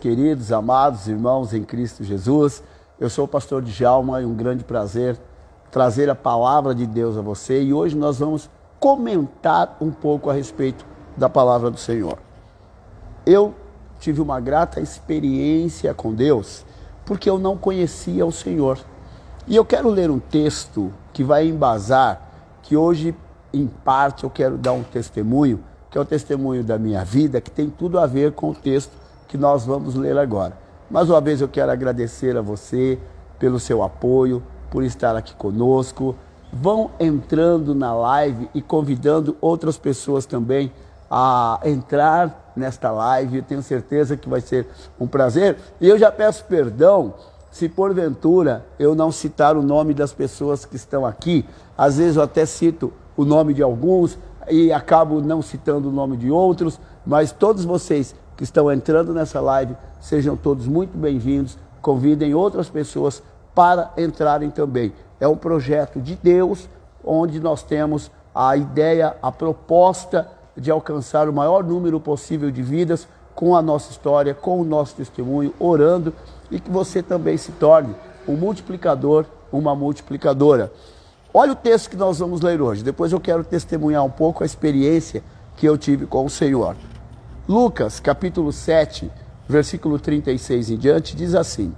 queridos, amados irmãos em Cristo Jesus. Eu sou o pastor Djalma e um grande prazer trazer a palavra de Deus a você. E hoje nós vamos comentar um pouco a respeito da palavra do Senhor. Eu tive uma grata experiência com Deus porque eu não conhecia o Senhor. E eu quero ler um texto que vai embasar, que hoje, em parte, eu quero dar um testemunho, que é o testemunho da minha vida, que tem tudo a ver com o texto que nós vamos ler agora. Mais uma vez eu quero agradecer a você pelo seu apoio, por estar aqui conosco. Vão entrando na live e convidando outras pessoas também a entrar nesta live. Eu tenho certeza que vai ser um prazer. E eu já peço perdão se porventura eu não citar o nome das pessoas que estão aqui. Às vezes eu até cito o nome de alguns e acabo não citando o nome de outros, mas todos vocês que estão entrando nessa live, sejam todos muito bem-vindos. Convidem outras pessoas para entrarem também. É um projeto de Deus, onde nós temos a ideia, a proposta de alcançar o maior número possível de vidas com a nossa história, com o nosso testemunho, orando, e que você também se torne um multiplicador, uma multiplicadora. Olha o texto que nós vamos ler hoje. Depois eu quero testemunhar um pouco a experiência que eu tive com o Senhor. Lucas, capítulo 7, versículo 36 em diante, diz assim: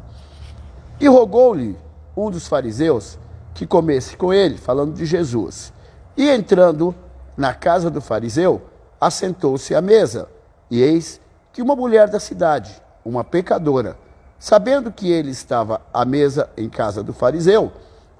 E rogou-lhe um dos fariseus que comesse com ele, falando de Jesus. E entrando na casa do fariseu, assentou-se à mesa. E eis que uma mulher da cidade, uma pecadora, sabendo que ele estava à mesa em casa do fariseu,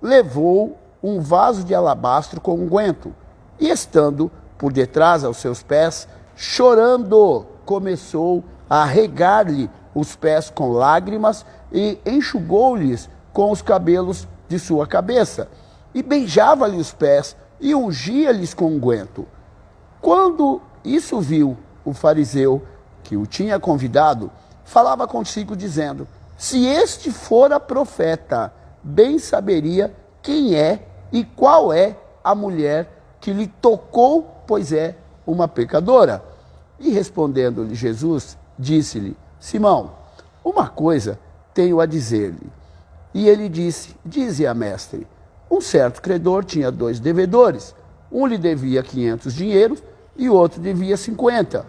levou um vaso de alabastro com unguento, e estando por detrás aos seus pés, chorando, começou a regar-lhe os pés com lágrimas e enxugou-lhes com os cabelos de sua cabeça, e beijava-lhe os pés e ungia-lhes com unguento. Quando isso viu, o fariseu que o tinha convidado falava consigo dizendo: se este fora profeta, bem saberia quem é e qual é a mulher que lhe tocou, pois é uma pecadora. E respondendo-lhe Jesus, disse-lhe: Simão, uma coisa tenho a dizer-lhe. E ele disse: dize-a, mestre. Um certo credor tinha 2 devedores. Um lhe devia 500 dinheiros e o outro devia 50.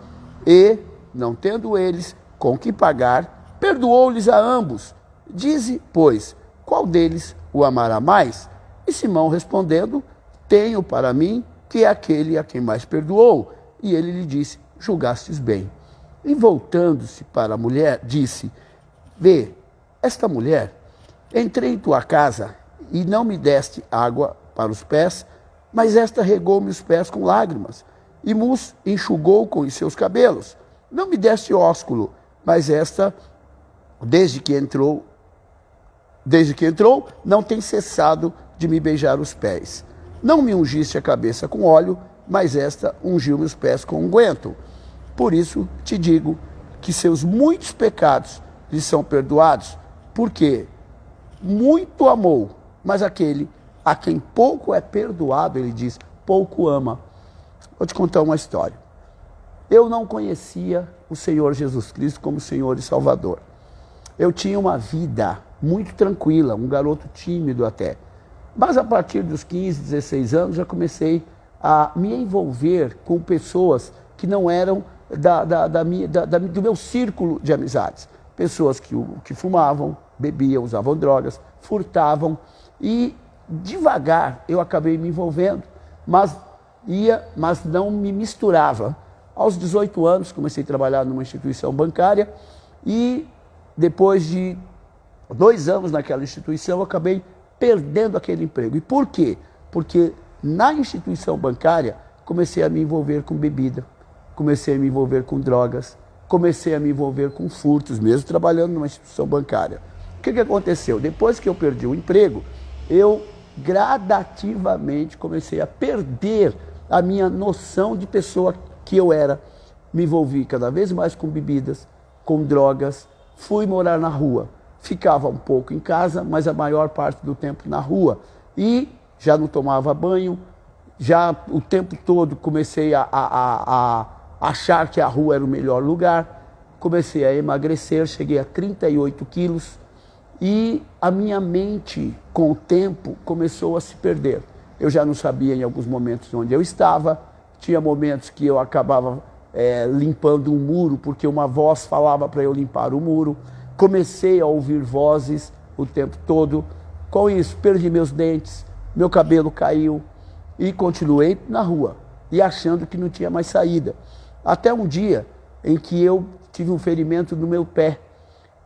E, não tendo eles com que pagar, perdoou-lhes a ambos. Dize, pois, qual deles o amará mais? E Simão respondendo: tenho para mim que é aquele a quem mais perdoou. E ele lhe disse: julgastes bem. E voltando-se para a mulher, disse: vê, esta mulher, entrei em tua casa e não me deste água para os pés, mas esta regou-me os pés com lágrimas e mus enxugou com os seus cabelos. Não me deste ósculo, mas esta, desde que entrou, não tem cessado de me beijar os pés. Não me ungiste a cabeça com óleo, mas esta ungiu meus pés com unguento. Por isso te digo que seus muitos pecados lhe são perdoados, porque muito amou, mas aquele a quem pouco é perdoado, ele diz, pouco ama. Vou te contar uma história. Eu não conhecia o Senhor Jesus Cristo como Senhor e Salvador. Eu tinha uma vida muito tranquila, um garoto tímido até. Mas a partir dos 15, 16 anos já comecei a me envolver com pessoas que não eram do meu círculo de amizades. Pessoas que fumavam, bebiam, usavam drogas, furtavam, e devagar eu acabei me envolvendo, mas não me misturava. Aos 18 anos comecei a trabalhar numa instituição bancária e depois de 2 anos naquela instituição eu acabei perdendo aquele emprego. E por quê? Porque na instituição bancária comecei a me envolver com bebida, comecei a me envolver com drogas, comecei a me envolver com furtos, mesmo trabalhando numa instituição bancária. O que aconteceu? Depois que eu perdi o emprego, eu gradativamente comecei a perder a minha noção de pessoa que eu era. Me envolvi cada vez mais com bebidas, com drogas, fui morar na rua. Ficava um pouco em casa, mas a maior parte do tempo na rua. E já não tomava banho, já o tempo todo comecei a achar que a rua era o melhor lugar. comecei a emagrecer, cheguei a 38 quilos e a minha mente, com o tempo, começou a se perder. Eu já não sabia em alguns momentos onde eu estava, tinha momentos que eu acabava limpando um muro, porque uma voz falava para eu limpar o muro. Comecei a ouvir vozes o tempo todo. Com isso, perdi meus dentes, meu cabelo caiu e continuei na rua e achando que não tinha mais saída. Até um dia em que eu tive um ferimento no meu pé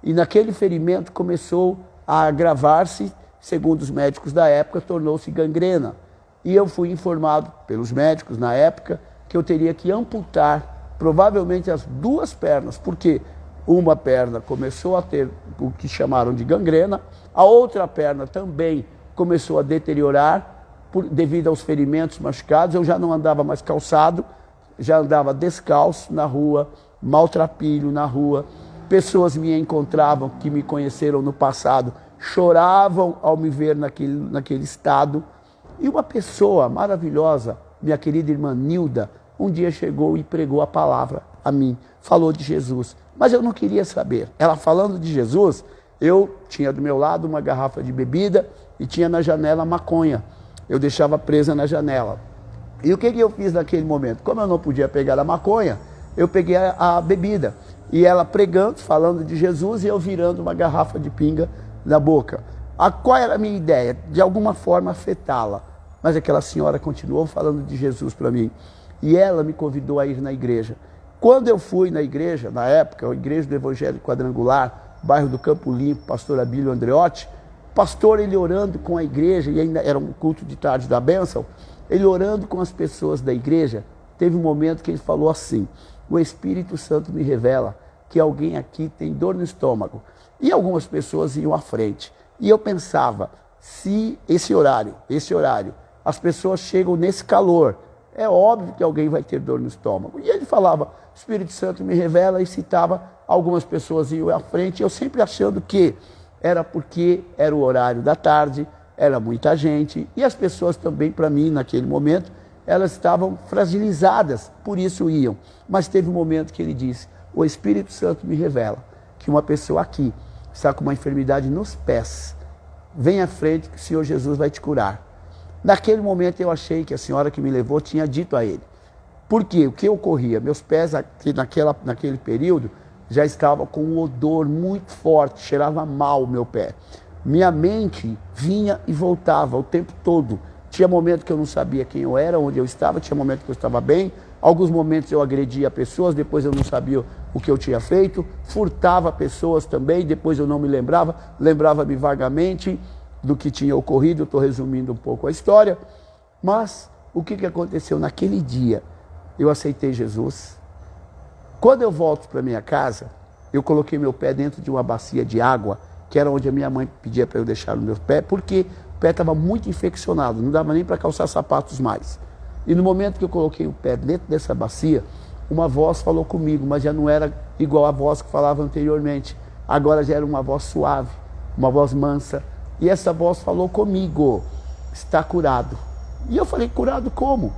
e naquele ferimento começou a agravar-se, segundo os médicos da época, tornou-se gangrena. E eu fui informado pelos médicos na época que eu teria que amputar provavelmente as duas pernas, porque uma perna começou a ter o que chamaram de gangrena, a outra perna também começou a deteriorar devido aos ferimentos machucados. Eu já não andava mais calçado, já andava descalço na rua, maltrapilho na rua. Pessoas me encontravam que me conheceram no passado, choravam ao me ver naquele estado. E uma pessoa maravilhosa, minha querida irmã Nilda, um dia chegou e pregou a palavra a mim, falou de Jesus. Mas eu não queria saber. Ela falando de Jesus, eu tinha do meu lado uma garrafa de bebida e tinha na janela maconha. Eu deixava presa na janela. E o que eu fiz naquele momento? Como eu não podia pegar a maconha, eu peguei a bebida. E ela pregando, falando de Jesus, e eu virando uma garrafa de pinga na boca. Qual era a minha ideia? De alguma forma afetá-la. Mas aquela senhora continuou falando de Jesus para mim. E ela me convidou a ir na igreja. Quando eu fui na igreja, na época, a igreja do Evangelho Quadrangular, bairro do Campo Limpo, pastor Abílio Andreotti, pastor, ele orando com a igreja, e ainda era um culto de tarde da bênção, ele orando com as pessoas da igreja, teve um momento que ele falou assim: o Espírito Santo me revela que alguém aqui tem dor no estômago. E algumas pessoas iam à frente. E eu pensava, se esse horário, as pessoas chegam nesse calor, é óbvio que alguém vai ter dor no estômago. E ele falava, o Espírito Santo me revela, e citava, algumas pessoas iam à frente, eu sempre achando que era porque era o horário da tarde, era muita gente, e as pessoas também, para mim, naquele momento, elas estavam fragilizadas, por isso iam. Mas teve um momento que ele disse, o Espírito Santo me revela que uma pessoa aqui está com uma enfermidade nos pés. Vem à frente que o Senhor Jesus vai te curar. Naquele momento eu achei que a senhora que me levou tinha dito a ele. Por quê? O que ocorria? Meus pés naquele período já estavam com um odor muito forte, cheirava mal o meu pé. Minha mente vinha e voltava o tempo todo. Tinha momentos que eu não sabia quem eu era, onde eu estava, tinha momentos que eu estava bem, alguns momentos eu agredia pessoas, depois eu não sabia o que eu tinha feito, furtava pessoas também, depois eu não me lembrava-me vagamente do que tinha ocorrido. Eu estou resumindo um pouco a história, mas o que aconteceu naquele dia? Eu aceitei Jesus. Quando eu volto para minha casa, eu coloquei meu pé dentro de uma bacia de água, que era onde a minha mãe pedia para eu deixar no meu pé, porque o pé estava muito infeccionado, não dava nem para calçar sapatos mais. E no momento que eu coloquei o pé dentro dessa bacia, uma voz falou comigo, mas já não era igual a voz que falava anteriormente. Agora já era uma voz suave, uma voz mansa. E essa voz falou comigo, está curado. E eu falei, curado como?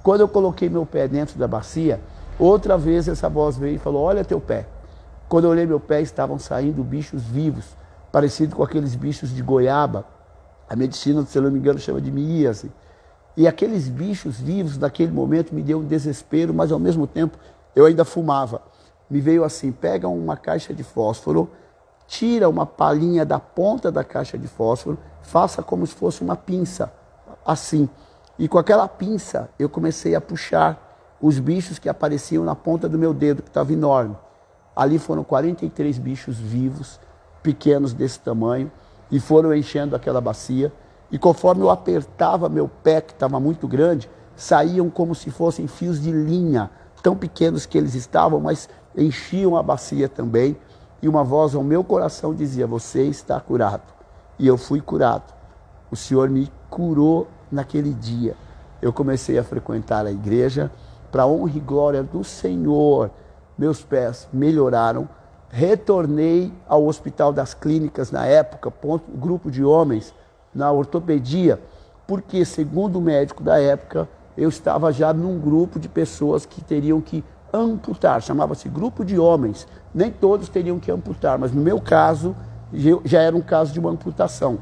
Quando eu coloquei meu pé dentro da bacia, outra vez essa voz veio e falou, olha teu pé. Quando eu olhei meu pé, estavam saindo bichos vivos, parecidos com aqueles bichos de goiaba. A medicina, se eu não me engano, chama de miíase. E aqueles bichos vivos, naquele momento, me deu um desespero, mas ao mesmo tempo eu ainda fumava. Me veio assim, pega uma caixa de fósforo, tira uma palhinha da ponta da caixa de fósforo, faça como se fosse uma pinça, assim. E com aquela pinça eu comecei a puxar os bichos que apareciam na ponta do meu dedo, que estava enorme. Ali foram 43 bichos vivos, pequenos desse tamanho, e foram enchendo aquela bacia. E conforme eu apertava meu pé, que estava muito grande, saíam como se fossem fios de linha, tão pequenos que eles estavam, mas enchiam a bacia também. E uma voz ao meu coração dizia, você está curado. E eu fui curado. O Senhor me curou naquele dia. Eu comecei a frequentar a igreja, para a honra e glória do Senhor. Meus pés melhoraram. Retornei ao Hospital das Clínicas na época, grupo de homens, na ortopedia, porque, segundo o médico da época, eu estava já num grupo de pessoas que teriam que amputar, chamava-se grupo de homens. Nem todos teriam que amputar, mas no meu caso, já era um caso de uma amputação.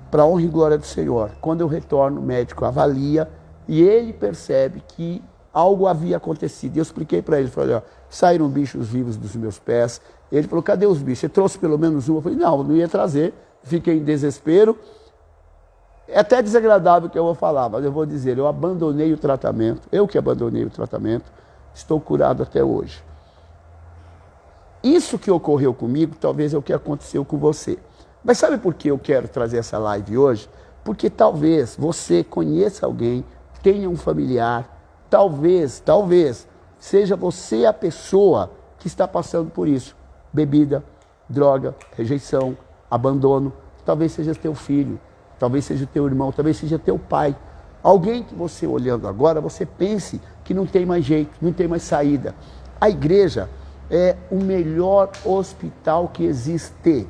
Para a honra e glória do Senhor. Quando eu retorno, o médico avalia e ele percebe que algo havia acontecido. E eu expliquei para ele, falei, ó, saíram bichos vivos dos meus pés. Ele falou, cadê os bichos? Você trouxe pelo menos um? Eu falei, não ia trazer. Fiquei em desespero. É até desagradável o que eu vou falar, mas eu vou dizer, eu abandonei o tratamento, eu que abandonei o tratamento, estou curado até hoje. Isso que ocorreu comigo, talvez é o que aconteceu com você. Mas sabe por que eu quero trazer essa live hoje? Porque talvez você conheça alguém, tenha um familiar, talvez seja você a pessoa que está passando por isso. Bebida, droga, rejeição, abandono, talvez seja teu filho, talvez seja teu irmão, talvez seja teu pai. Alguém que você olhando agora, você pense que não tem mais jeito, não tem mais saída. A igreja é o melhor hospital que existe.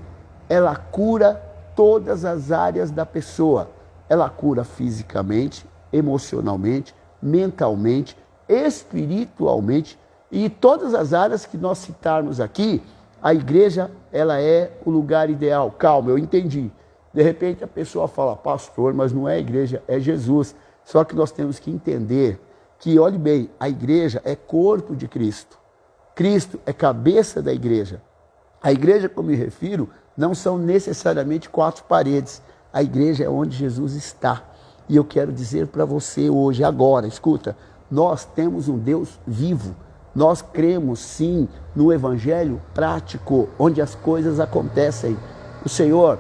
Ela cura todas as áreas da pessoa. Ela cura fisicamente, emocionalmente, mentalmente, espiritualmente e todas as áreas que nós citarmos aqui, a igreja ela é o lugar ideal. Calma, eu entendi. De repente a pessoa fala, pastor, mas não é a igreja, é Jesus. Só que nós temos que entender que, olhe bem, a igreja é corpo de Cristo. Cristo é cabeça da igreja. A igreja, como me refiro, não são necessariamente 4 paredes. A igreja é onde Jesus está. E eu quero dizer para você hoje, agora, escuta, nós temos um Deus vivo. Nós cremos sim no evangelho prático, onde as coisas acontecem. O Senhor,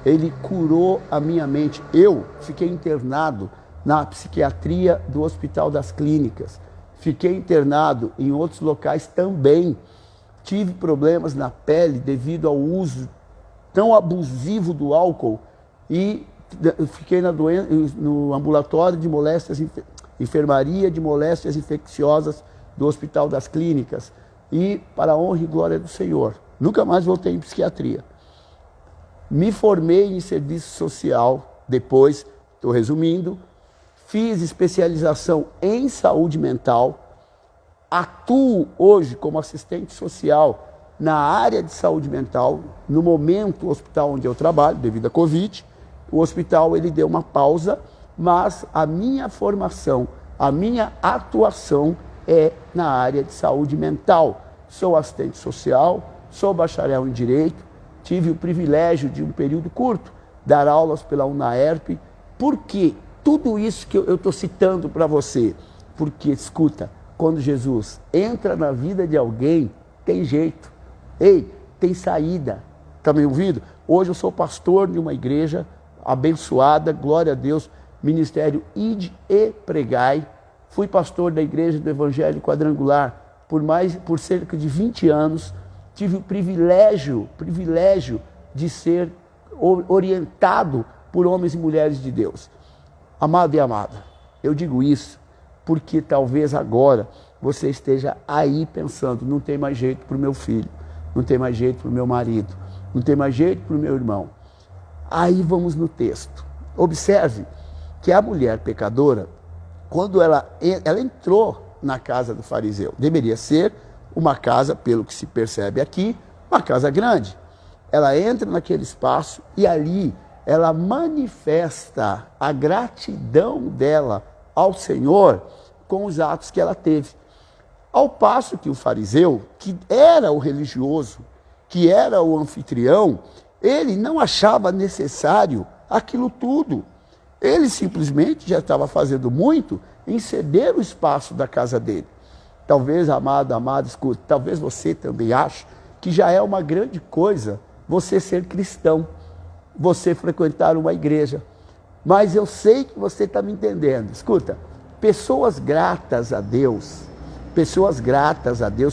Ele curou a minha mente. Eu fiquei internado na psiquiatria do Hospital das Clínicas. Fiquei internado em outros locais também. Tive problemas na pele devido ao uso tão abusivo do álcool e fiquei no ambulatório de moléstias, enfermaria de moléstias infecciosas do Hospital das Clínicas e para a honra e glória do Senhor. Nunca mais voltei em psiquiatria. Me formei em serviço social, depois, estou resumindo, fiz especialização em saúde mental, atuo hoje como assistente social na área de saúde mental. No momento, o hospital onde eu trabalho, devido à Covid, o hospital ele deu uma pausa, mas a minha formação, a minha atuação é na área de saúde mental. Sou assistente social, sou bacharel em Direito, tive o privilégio de um período curto dar aulas pela UNAERP. Por quê? Tudo isso que eu estou citando para você, porque, escuta, quando Jesus entra na vida de alguém, tem jeito. Ei, tem saída. Está me ouvindo? Hoje eu sou pastor de uma igreja abençoada, glória a Deus, ministério Ide e Pregai. Fui pastor da igreja do Evangelho Quadrangular por cerca de 20 anos. Tive o privilégio de ser orientado por homens e mulheres de Deus. Amado e amada, eu digo isso porque talvez agora você esteja aí pensando, não tem mais jeito para o meu filho, não tem mais jeito para o meu marido, não tem mais jeito para o meu irmão. Aí vamos no texto. Observe que a mulher pecadora, quando ela entrou na casa do fariseu, deveria ser uma casa, pelo que se percebe aqui, uma casa grande. Ela entra naquele espaço e ali ela manifesta a gratidão dela ao Senhor com os atos que ela teve. Ao passo que o fariseu, que era o religioso, que era o anfitrião, ele não achava necessário aquilo tudo. Ele simplesmente já estava fazendo muito em ceder o espaço da casa dele. Talvez, amado, escute, talvez você também ache que já é uma grande coisa você ser cristão, você frequentar uma igreja. Mas eu sei que você está me entendendo. Escuta, pessoas gratas a Deus,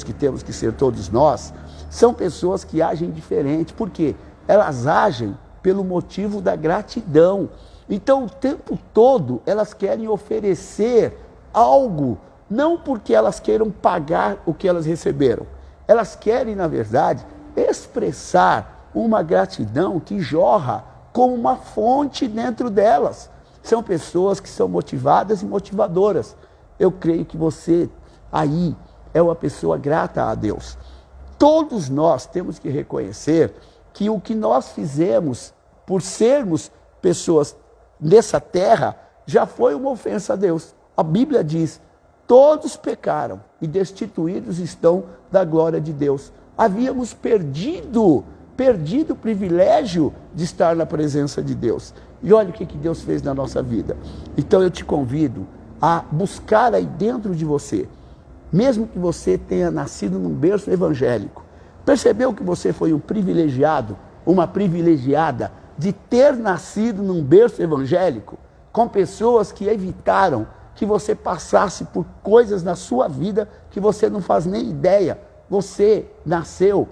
que temos que ser todos nós, são pessoas que agem diferente. Por quê? Elas agem pelo motivo da gratidão. Então, o tempo todo, elas querem oferecer algo, não porque elas queiram pagar o que elas receberam. Elas querem, na verdade, expressar uma gratidão que jorra como uma fonte dentro delas. São pessoas que são motivadas e motivadoras. Eu creio que você aí é uma pessoa grata a Deus. Todos nós temos que reconhecer que o que nós fizemos por sermos pessoas nessa terra já foi uma ofensa a Deus. A Bíblia diz: todos pecaram e destituídos estão da glória de Deus. Havíamos perdido o privilégio de estar na presença de Deus. E olha o que Deus fez na nossa vida. Então eu te convido a buscar aí dentro de você, mesmo que você tenha nascido num berço evangélico, percebeu que você foi um privilegiado, uma privilegiada de ter nascido num berço evangélico, com pessoas que evitaram que você passasse por coisas na sua vida que você não faz nem ideia. Você nasceu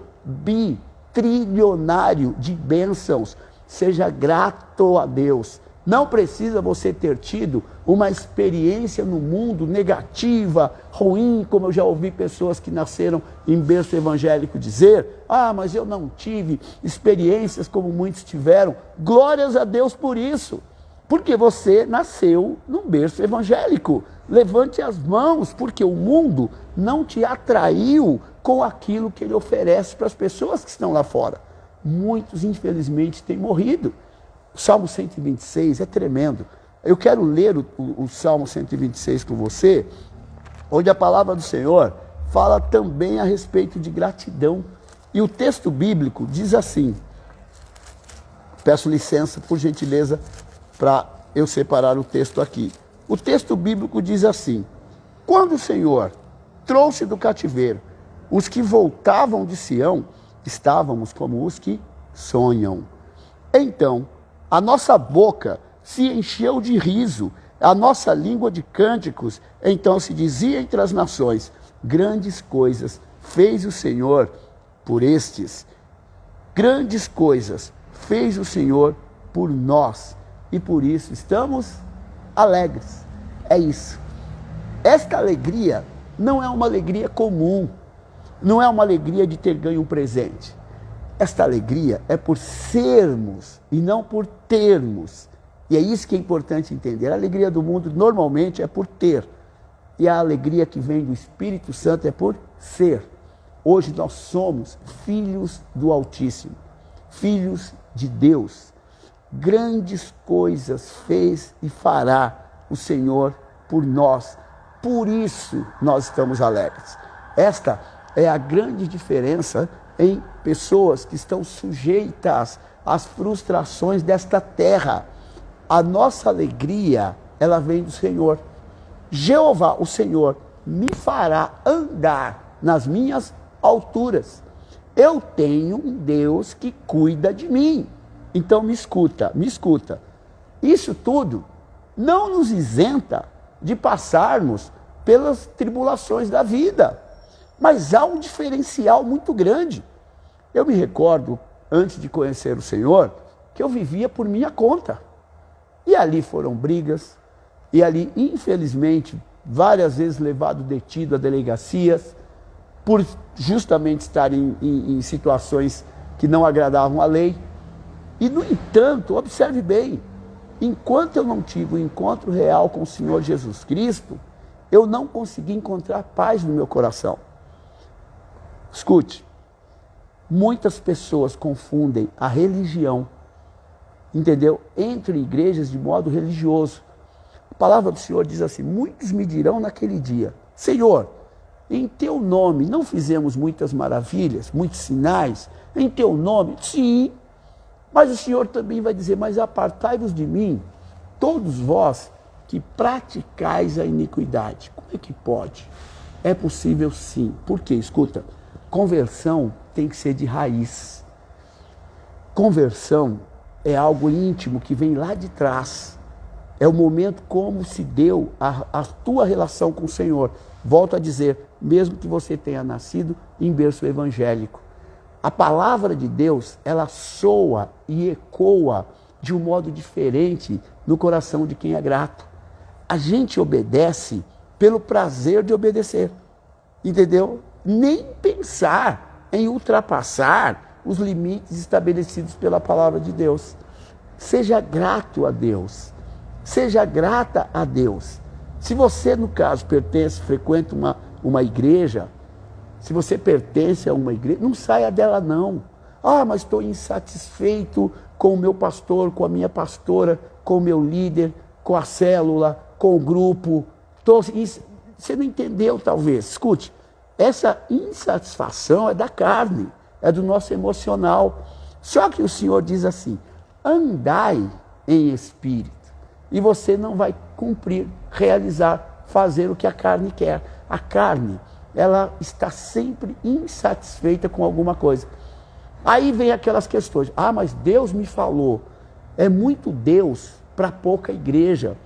trilionário de bênçãos. Seja grato a Deus. Não precisa você ter tido uma experiência no mundo negativa, ruim, como eu já ouvi pessoas que nasceram em berço evangélico dizer: ah, mas eu não tive experiências como muitos tiveram. Glórias a Deus por isso, porque você nasceu num berço evangélico. Levante as mãos, porque o mundo não te atraiu com aquilo que ele oferece para as pessoas que estão lá fora. Muitos, infelizmente, têm morrido. O Salmo 126 é tremendo. Eu quero ler o Salmo 126 com você, onde a palavra do Senhor fala também a respeito de gratidão. E o texto bíblico diz assim, peço licença, por gentileza, para eu separar o texto aqui. O texto bíblico diz assim: quando o Senhor trouxe do cativeiro os que voltavam de Sião, estávamos como os que sonham. Então, a nossa boca se encheu de riso, a nossa língua de cânticos. Então se dizia entre as nações: grandes coisas fez o Senhor por estes. Grandes coisas fez o Senhor por nós. E por isso estamos alegres. É isso. Esta alegria não é uma alegria comum. Não é uma alegria de ter ganho um presente. Esta alegria é por sermos e não por termos. E é isso que é importante entender. A alegria do mundo normalmente é por ter. E a alegria que vem do Espírito Santo é por ser. Hoje nós somos filhos do Altíssimo, filhos de Deus. Grandes coisas fez e fará o Senhor por nós. Por isso nós estamos alegres. Esta é a grande diferença em pessoas que estão sujeitas às frustrações desta terra. A nossa alegria, ela vem do Senhor. Jeová, o Senhor, me fará andar nas minhas alturas. Eu tenho um Deus que cuida de mim. Então me escuta. Isso tudo não nos isenta de passarmos pelas tribulações da vida. Mas há um diferencial muito grande. Eu me recordo, antes de conhecer o Senhor, que eu vivia por minha conta. E ali foram brigas, e ali, infelizmente, várias vezes levado detido a delegacias, por justamente estar em situações que não agradavam a lei. E, no entanto, observe bem, enquanto eu não tive um encontro real com o Senhor Jesus Cristo, eu não consegui encontrar paz no meu coração. Escute, muitas pessoas confundem a religião, entendeu? Entre igrejas de modo religioso. A palavra do Senhor diz assim: muitos me dirão naquele dia: Senhor, em teu nome não fizemos muitas maravilhas, muitos sinais? Em teu nome? Sim. Mas o Senhor também vai dizer: mas apartai-vos de mim, todos vós que praticais a iniquidade. Como é que pode? É possível sim. Por quê? Escuta, conversão tem que ser de raiz. Conversão é algo íntimo que vem lá de trás. É o momento como se deu a tua relação com o Senhor. Volto a dizer, mesmo que você tenha nascido em berço evangélico, a palavra de Deus, ela soa e ecoa de um modo diferente no coração de quem é grato. A gente obedece pelo prazer de obedecer, entendeu? Nem pensar em ultrapassar os limites estabelecidos pela palavra de Deus. Seja grato a Deus, seja grata a Deus. Se você, no caso, frequenta uma uma igreja, se você pertence a uma igreja, não saia dela não. Ah, mas estou insatisfeito com o meu pastor, com a minha pastora, com o meu líder, com a célula, com o grupo. Você não entendeu, talvez. Escute, essa insatisfação é da carne, é do nosso emocional. Só que o Senhor diz assim, andai em espírito, e você não vai cumprir, realizar, fazer o que a carne quer. A carne, ela está sempre insatisfeita com alguma coisa. Aí vem aquelas questões, mas Deus me falou. É muito Deus para pouca igreja.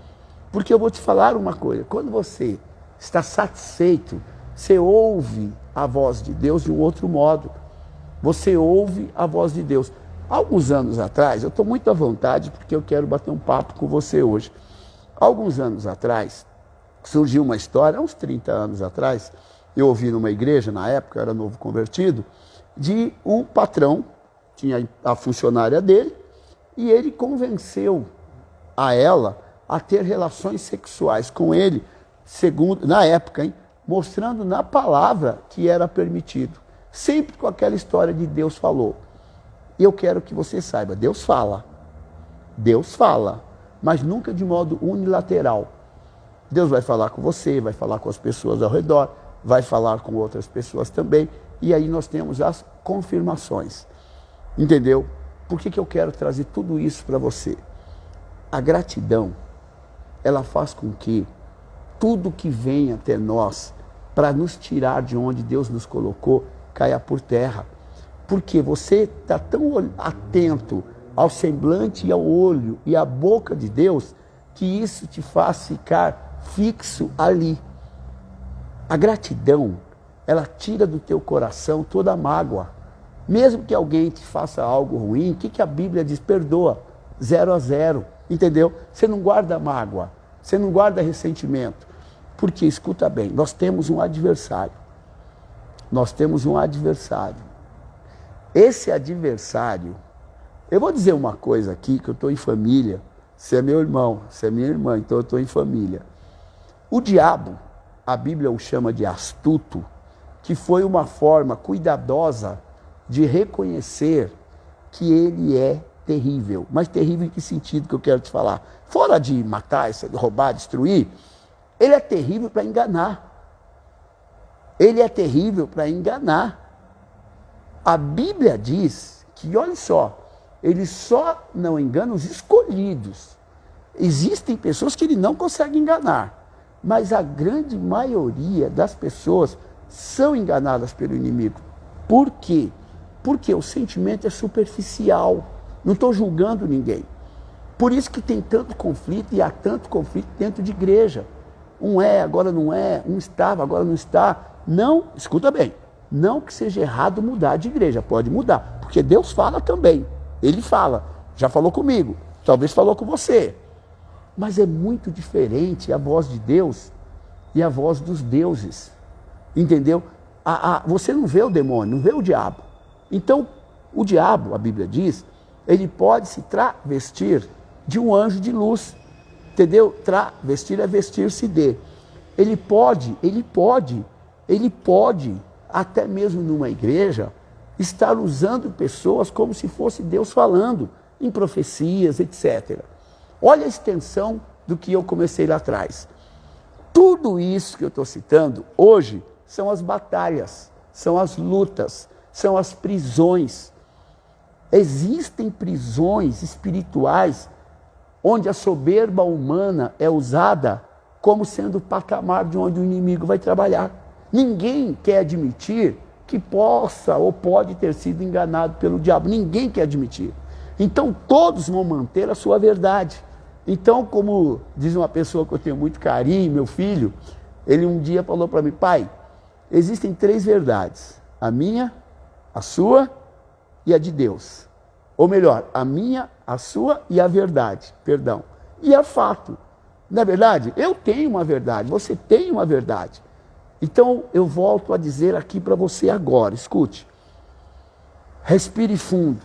Porque eu vou te falar uma coisa, quando você está satisfeito, você ouve a voz de Deus de um outro modo. Você ouve a voz de Deus. Alguns anos atrás, eu estou muito à vontade porque eu quero bater um papo com você hoje. Alguns anos atrás, surgiu uma história, uns 30 anos atrás, eu ouvi numa igreja, na época eu era novo convertido, de um patrão, tinha a funcionária dele, e ele convenceu a ela a ter relações sexuais com ele, segundo, na época, mostrando na palavra que era permitido. Sempre com aquela história de Deus falou. E eu quero que você saiba, Deus fala, mas nunca de modo unilateral. Deus vai falar com você, vai falar com as pessoas ao redor, vai falar com outras pessoas também, e aí nós temos as confirmações. Entendeu? Por que eu quero trazer tudo isso para você? A gratidão, ela faz com que tudo que vem até nós, para nos tirar de onde Deus nos colocou, caia por terra. Porque você está tão atento ao semblante e ao olho e à boca de Deus, que isso te faz ficar fixo ali. A gratidão, ela tira do teu coração toda a mágoa. Mesmo que alguém te faça algo ruim, o que a Bíblia diz? Perdoa, 0-0, entendeu? Você não guarda mágoa, você não guarda ressentimento. Porque, escuta bem, nós temos um adversário. Esse adversário, eu vou dizer uma coisa aqui, que eu estou em família, você é meu irmão, você é minha irmã, então eu estou em família. O diabo, a Bíblia o chama de astuto, que foi uma forma cuidadosa de reconhecer que ele é terrível. Mas terrível em que sentido que eu quero te falar? Fora de matar, roubar, destruir, ele é terrível para enganar. A Bíblia diz que, olha só, ele só não engana os escolhidos. Existem pessoas que ele não consegue enganar, mas a grande maioria das pessoas são enganadas pelo inimigo. Por quê? Porque o sentimento é superficial. Não estou julgando ninguém. Por isso que tem tanto conflito e há tanto conflito dentro de igreja. Um é, agora não é, um estava, agora não está. Não, escuta bem, não que seja errado mudar de igreja, pode mudar, porque Deus fala também. Ele fala, já falou comigo, talvez falou com você. Mas é muito diferente a voz de Deus e a voz dos deuses. Entendeu? Você não vê o demônio, não vê o diabo. Então, o diabo, a Bíblia diz, ele pode se travestir de um anjo de luz. Entendeu? Travestir é vestir-se de. Ele pode, até mesmo numa igreja, estar usando pessoas como se fosse Deus falando, em profecias, etc. Olha a extensão do que eu comecei lá atrás. Tudo isso que eu estou citando hoje são as batalhas, são as lutas, são as prisões. Existem prisões espirituais onde a soberba humana é usada como sendo o patamar de onde o inimigo vai trabalhar. Ninguém quer admitir que possa ou pode ter sido enganado pelo diabo. Ninguém quer admitir. Então todos vão manter a sua verdade. Então, como diz uma pessoa que eu tenho muito carinho, meu filho, ele um dia falou para mim: pai, existem 3 verdades. A minha, a sua e a de Deus. Ou melhor, a minha, a sua e a verdade. Perdão. E é fato. Não é verdade? Eu tenho uma verdade, você tem uma verdade. Então, eu volto a dizer aqui para você agora, escute. Respire fundo.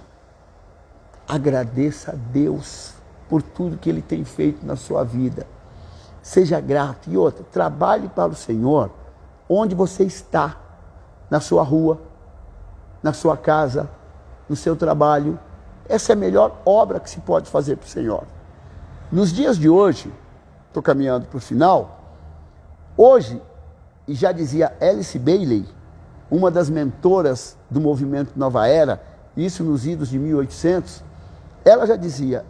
Agradeça a Deus por tudo que Ele tem feito na sua vida. Seja grato. E outra, trabalhe para o Senhor onde você está, na sua rua, na sua casa, no seu trabalho. Essa é a melhor obra que se pode fazer para o Senhor. Nos dias de hoje, estou caminhando para o final, hoje, e já dizia Alice Bailey, uma das mentoras do movimento Nova Era, isso nos idos de 1800, ela já dizia,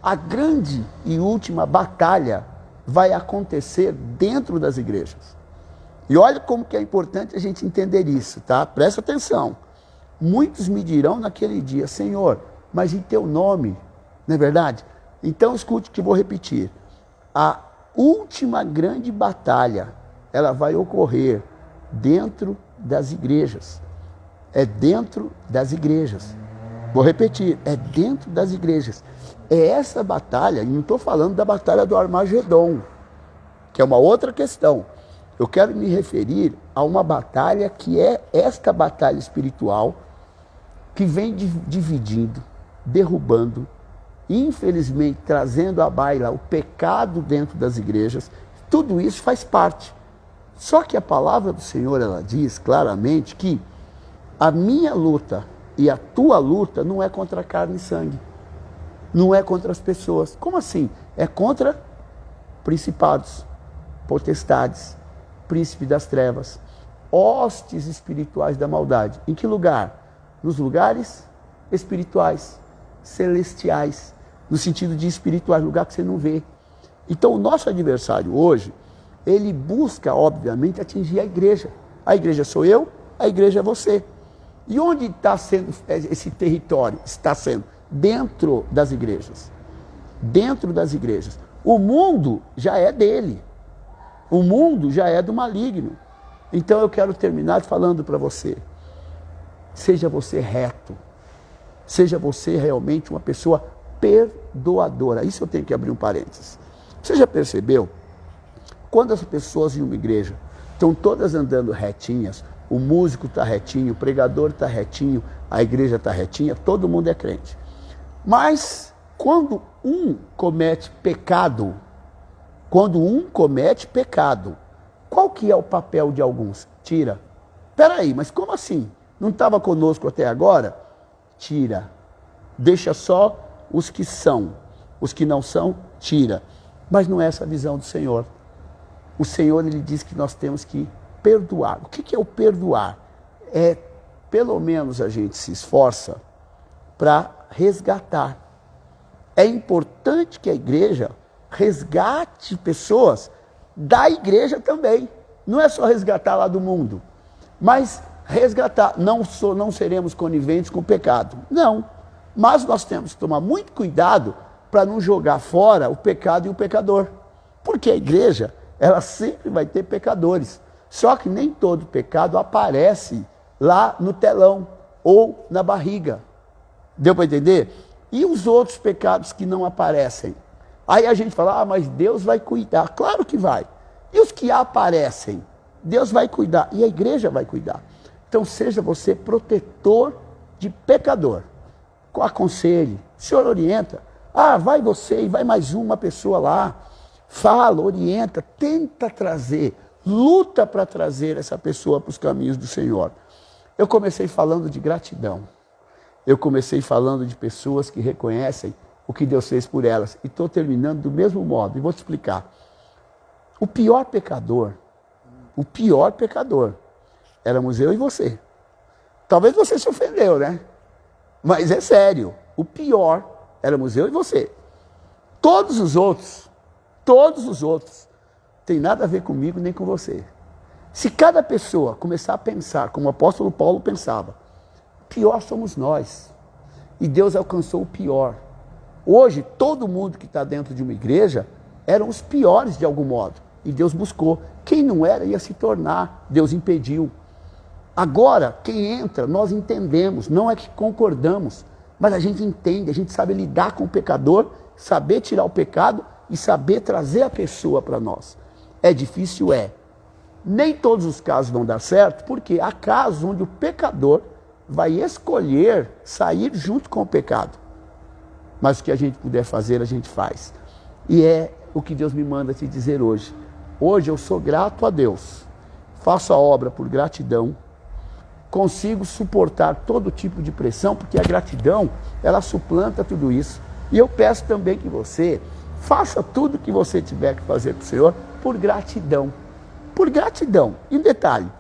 a grande e última batalha vai acontecer dentro das igrejas. E olha como que é importante a gente entender isso, tá? Presta atenção. Muitos me dirão naquele dia, Senhor, mas em teu nome, não é verdade? Então escute que vou repetir. A última grande batalha, ela vai ocorrer dentro das igrejas. É dentro das igrejas. Vou repetir, é dentro das igrejas. É essa batalha, e não estou falando da batalha do Armagedon, que é uma outra questão. Eu quero me referir a uma batalha que é esta batalha espiritual que vem dividindo, derrubando, infelizmente trazendo à baila o pecado dentro das igrejas. Tudo isso faz parte. Só que a palavra do Senhor, ela diz claramente que a minha luta e a tua luta não é contra carne e sangue. Não é contra as pessoas. Como assim? É contra principados, potestades, príncipe das trevas, hostes espirituais da maldade. Em que lugar? Nos lugares espirituais, celestiais, no sentido de espirituais, lugar que você não vê. Então o nosso adversário hoje, ele busca, obviamente, atingir a igreja. A igreja sou eu, a igreja é você. E onde está sendo esse território? Está sendo dentro das igrejas. Dentro das igrejas. O mundo já é dele. O mundo já é do maligno. Então eu quero terminar falando para você. Seja você reto. Seja você realmente uma pessoa perdoadora. Isso eu tenho que abrir um parênteses. Você já percebeu? Quando as pessoas em uma igreja estão todas andando retinhas, o músico está retinho, o pregador está retinho, a igreja está retinha, todo mundo é crente. Mas quando um comete pecado, qual que é o papel de alguns? Tira. Peraí, mas como assim? Não estava conosco até agora? Tira. Deixa só os que são. Os que não são, tira. Mas não é essa a visão do Senhor. O Senhor, ele diz que nós temos que perdoar. O que é o perdoar? É, pelo menos a gente se esforça para resgatar. É importante que a igreja resgate pessoas da igreja também. Não é só resgatar lá do mundo, mas resgatar. Não seremos coniventes com o pecado. Não. Mas nós temos que tomar muito cuidado para não jogar fora o pecado e o pecador. Porque a igreja, ela sempre vai ter pecadores. Só que nem todo pecado aparece lá no telão ou na barriga. Deu para entender? E os outros pecados que não aparecem? Aí a gente fala, mas Deus vai cuidar. Claro que vai. E os que aparecem? Deus vai cuidar. E a igreja vai cuidar. Então seja você protetor de pecador. Aconselhe. O Senhor orienta. Vai você e vai mais uma pessoa lá. Fala, orienta, tenta trazer. Luta para trazer essa pessoa para os caminhos do Senhor. Eu comecei falando de gratidão. Eu comecei falando de pessoas que reconhecem o que Deus fez por elas. E estou terminando do mesmo modo. E vou te explicar. O pior pecador, éramos eu e você. Talvez você se ofendeu, né? Mas é sério. O pior, éramos eu e você. Todos os outros, tem nada a ver comigo nem com você. Se cada pessoa começar a pensar como o apóstolo Paulo pensava, pior somos nós. E Deus alcançou o pior. Hoje, todo mundo que está dentro de uma igreja eram os piores de algum modo. E Deus buscou. Quem não era ia se tornar. Deus impediu. Agora, quem entra, nós entendemos. Não é que concordamos, mas a gente entende. A gente sabe lidar com o pecador, saber tirar o pecado e saber trazer a pessoa para nós. É difícil? É. Nem todos os casos vão dar certo, porque há casos onde o pecador vai escolher sair junto com o pecado. Mas o que a gente puder fazer, a gente faz. E é o que Deus me manda te dizer hoje. Hoje eu sou grato a Deus. faço a obra por gratidão, consigo suportar todo tipo de pressão, porque a gratidão, ela suplanta tudo isso. E eu peço também que você faça tudo que você tiver que fazer para o Senhor por gratidão. Por gratidão. E um detalhe,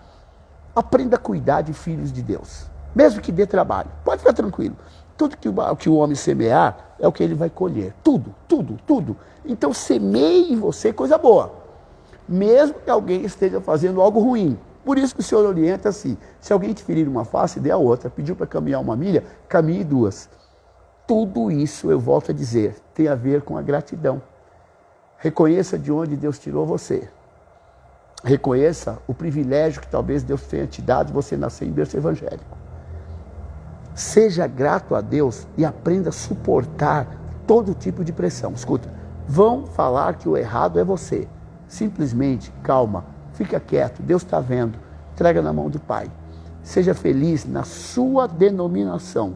aprenda a cuidar de filhos de Deus, mesmo que dê trabalho. Pode ficar tranquilo. Tudo que o homem semear é o que ele vai colher. Tudo, tudo, tudo. Então semeie em você coisa boa, mesmo que alguém esteja fazendo algo ruim. Por isso que o Senhor orienta assim, se alguém te ferir uma face, dê a outra. Pediu para caminhar uma milha, caminhe duas. Tudo isso, eu volto a dizer, tem a ver com a gratidão. Reconheça de onde Deus tirou você. Reconheça o privilégio que talvez Deus tenha te dado de você nascer em berço evangélico. Seja grato a Deus e aprenda a suportar todo tipo de pressão. Escuta, vão falar que o errado é você. Simplesmente, calma, fica quieto, Deus está vendo, entrega na mão do Pai. Seja feliz na sua denominação,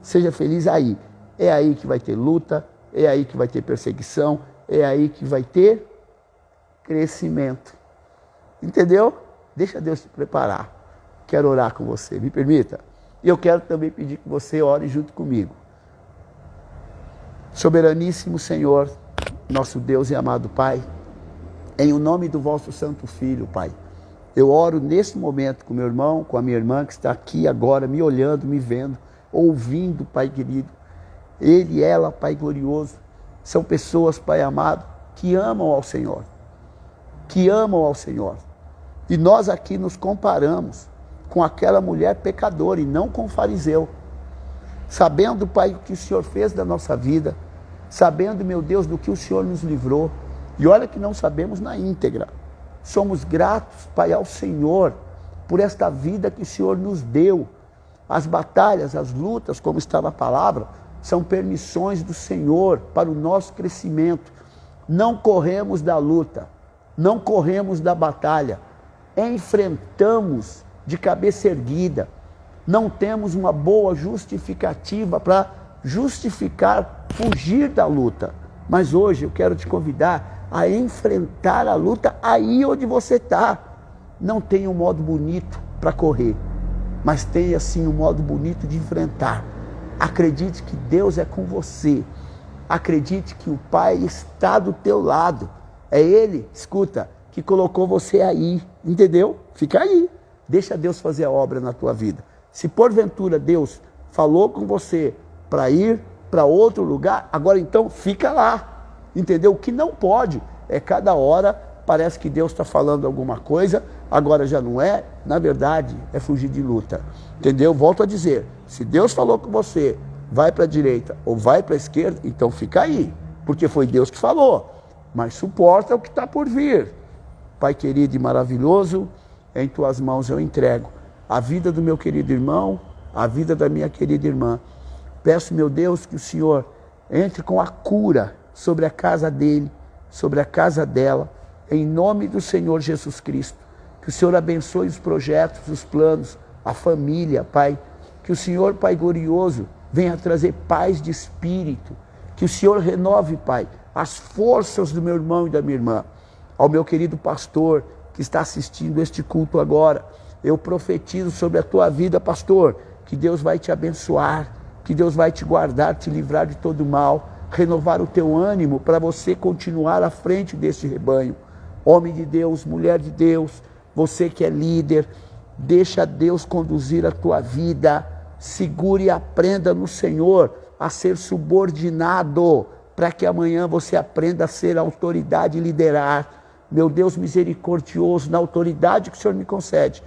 seja feliz aí. É aí que vai ter luta, é aí que vai ter perseguição, é aí que vai ter crescimento. Entendeu? Deixa Deus te preparar. Quero orar com você, me permita? E eu quero também pedir que você ore junto comigo. Soberaníssimo Senhor, nosso Deus e amado Pai, em o nome do vosso Santo Filho, Pai, eu oro nesse momento com meu irmão, com a minha irmã que está aqui agora, me olhando, me vendo, ouvindo, Pai querido. Ele e ela, Pai glorioso, são pessoas, Pai amado, que amam ao Senhor. Que amam ao Senhor. E nós aqui nos comparamos com aquela mulher pecadora e não com o fariseu. Sabendo, Pai, o que o Senhor fez da nossa vida, sabendo, meu Deus, do que o Senhor nos livrou. E olha que não sabemos na íntegra. Somos gratos, Pai, ao Senhor, por esta vida que o Senhor nos deu. As batalhas, as lutas, como está na palavra, são permissões do Senhor para o nosso crescimento. Não corremos da luta, não corremos da batalha, enfrentamos de cabeça erguida. Não temos uma boa justificativa para justificar fugir da luta. Mas hoje eu quero te convidar a enfrentar a luta aí onde você está. Não tenha um modo bonito para correr, mas tenha sim um modo bonito de enfrentar. Acredite que Deus é com você. Acredite que o Pai está do teu lado. É Ele, escuta, que colocou você aí, entendeu? Fica aí. Deixa Deus fazer a obra na tua vida. Se porventura Deus falou com você para ir para outro lugar, agora então fica lá, entendeu? O que não pode é cada hora parece que Deus está falando alguma coisa, agora já não é, na verdade é fugir de luta, entendeu? Volto a dizer, se Deus falou com você, vai para a direita ou vai para a esquerda, então fica aí, porque foi Deus que falou, mas suporta o que está por vir. Pai querido e maravilhoso, em tuas mãos eu entrego a vida do meu querido irmão, a vida da minha querida irmã. Peço, meu Deus, que o Senhor entre com a cura sobre a casa dele, sobre a casa dela, em nome do Senhor Jesus Cristo. Que o Senhor abençoe os projetos, os planos, a família, Pai. Que o Senhor, Pai glorioso, venha trazer paz de espírito. Que o Senhor renove, Pai, as forças do meu irmão e da minha irmã. Ao meu querido pastor que está assistindo este culto agora, eu profetizo sobre a tua vida, pastor, que Deus vai te abençoar, que Deus vai te guardar, te livrar de todo mal, renovar o teu ânimo para você continuar à frente deste rebanho. Homem de Deus, mulher de Deus, você que é líder, deixa Deus conduzir a tua vida, segure e aprenda no Senhor a ser subordinado, para que amanhã você aprenda a ser autoridade e liderar. Meu Deus misericordioso, na autoridade que o Senhor me concede,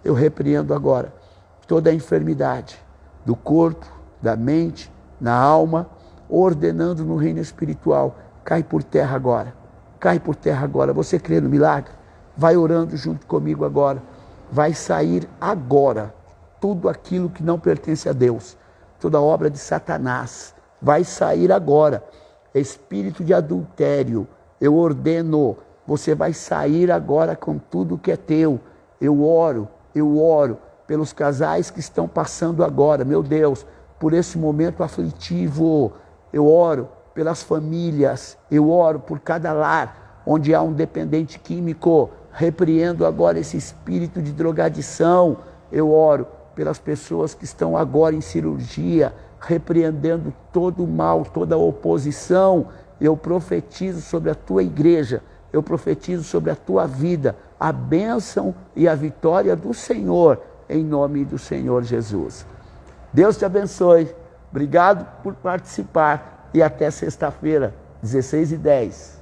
eu repreendo agora toda a enfermidade do corpo, da mente, na alma, ordenando no reino espiritual, cai por terra agora, cai por terra agora. Você crê no milagre? Vai orando junto comigo agora, vai sair agora tudo aquilo que não pertence a Deus, toda obra de Satanás, vai sair agora. Espírito de adultério, eu ordeno, você vai sair agora com tudo que é teu. Eu oro pelos casais que estão passando agora, meu Deus, por esse momento aflitivo. Eu oro pelas famílias, eu oro por cada lar onde há um dependente químico. repreendo agora esse espírito de drogadição. Eu oro pelas pessoas que estão agora em cirurgia, repreendendo todo o mal, toda a oposição. Eu profetizo sobre a tua igreja, eu profetizo sobre a tua vida, a bênção e a vitória do Senhor, em nome do Senhor Jesus. Deus te abençoe, obrigado por participar e até sexta-feira, 16h10.